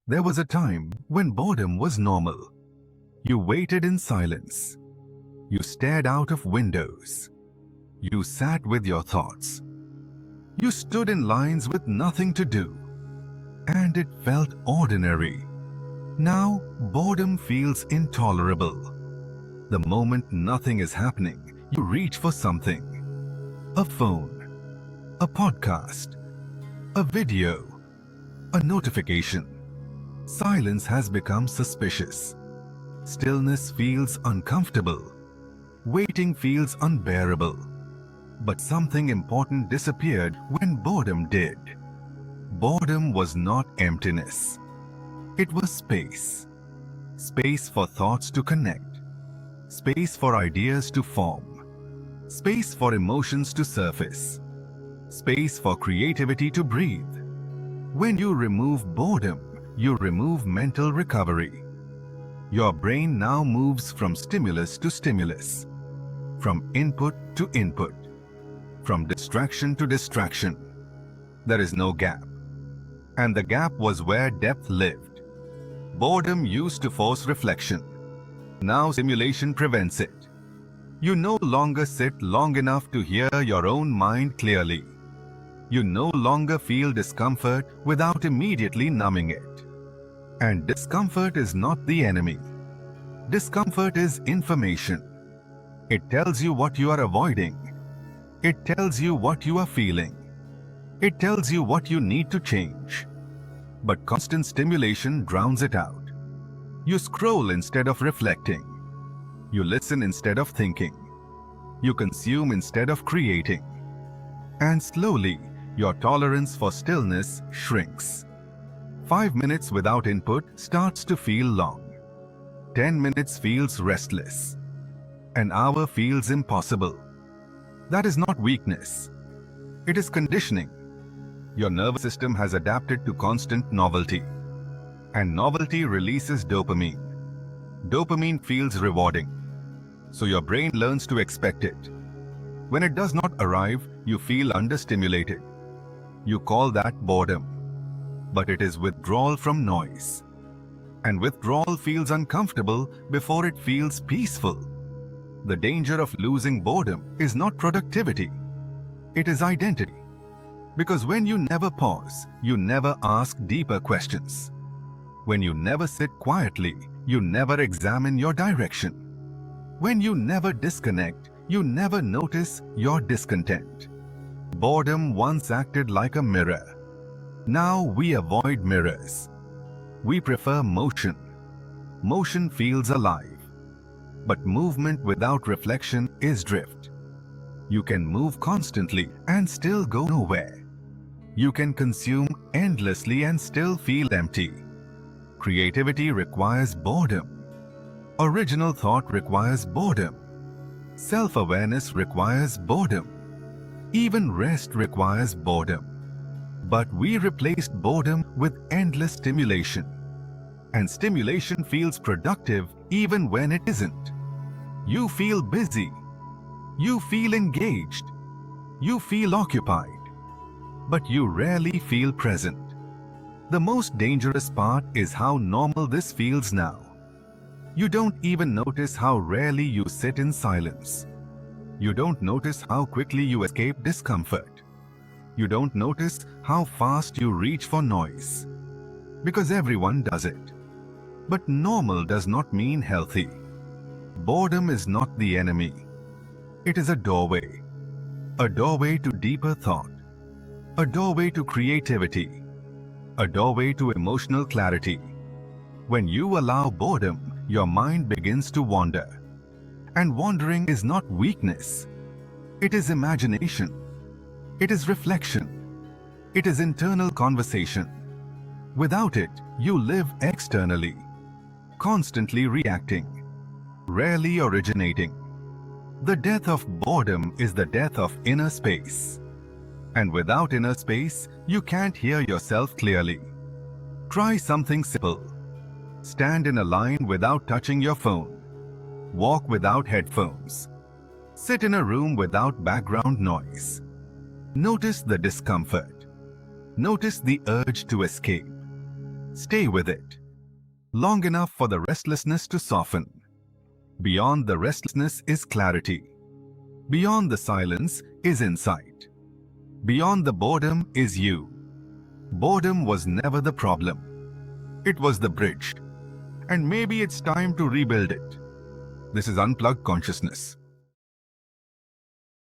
There was a time when boredom was normal. You waited in silence. You stared out of windows. You sat with your thoughts. You stood in lines with nothing to do. And it felt ordinary. Now, boredom feels intolerable. The moment nothing is happening, you reach for something. A phone, a podcast, a video, a notification. Silence has become suspicious. Stillness feels uncomfortable. Waiting feels unbearable. But something important disappeared when boredom did. Boredom was not emptiness. It was space. Space for thoughts to connect. Space for ideas to form. Space for emotions to surface. Space for creativity to breathe. When you remove boredom, you remove mental recovery. Your brain now moves from stimulus to stimulus, from input to input, from distraction to distraction. There is no gap. And the gap was where depth lived. Boredom used to force reflection. Now stimulation prevents it. You no longer sit long enough to hear your own mind clearly. You no longer feel discomfort without immediately numbing it. And discomfort is not the enemy. Discomfort is information. It tells you what you are avoiding. It tells you what you are feeling. It tells you what you need to change. But constant stimulation drowns it out. You scroll instead of reflecting. You listen instead of thinking. You consume instead of creating. And slowly, your tolerance for stillness shrinks. 5 minutes without input starts to feel long. 10 minutes feels restless. An hour feels impossible. That is not weakness. It is conditioning. Your nervous system has adapted to constant novelty. And novelty releases dopamine. Dopamine feels rewarding. So your brain learns to expect it. When it does not arrive, you feel understimulated. You call that boredom. But it is withdrawal from noise. And withdrawal feels uncomfortable before it feels peaceful. The danger of losing boredom is not productivity. It is identity. Because when you never pause, you never ask deeper questions. When you never sit quietly, you never examine your direction. When you never disconnect, you never notice your discontent. Boredom once acted like a mirror. Now we avoid mirrors. We prefer motion. Motion feels alive. But movement without reflection is drift. You can move constantly and still go nowhere. You can consume endlessly and still feel empty. Creativity requires boredom. Original thought requires boredom. Self-awareness requires boredom. Even rest requires boredom. But we replaced boredom with endless stimulation. And stimulation feels productive even when it isn't. You feel busy. You feel engaged. You feel occupied. But you rarely feel present. The most dangerous part is how normal this feels now. You don't even notice how rarely you sit in silence. You don't notice how quickly you escape discomfort. You don't notice how fast you reach for noise. Because everyone does it. But normal does not mean healthy. Boredom is not the enemy. It is a doorway. A doorway to deeper thought. A doorway to creativity. A doorway to emotional clarity. When you allow boredom, your mind begins to wander. And wandering is not weakness. It is imagination. It is reflection. It is internal conversation. Without it, you live externally, constantly reacting, rarely originating. The death of boredom is the death of inner space. And without inner space, you can't hear yourself clearly. Try something simple. Stand in a line without touching your phone. Walk without headphones. Sit in a room without background noise. Notice the discomfort. Notice the urge to escape. Stay with it, long enough for the restlessness to soften. Beyond the restlessness is clarity. Beyond the silence is insight. Beyond the boredom is you. Boredom was never the problem. It was the bridge. And maybe it's time to rebuild it. This is Unplugged Consciousness.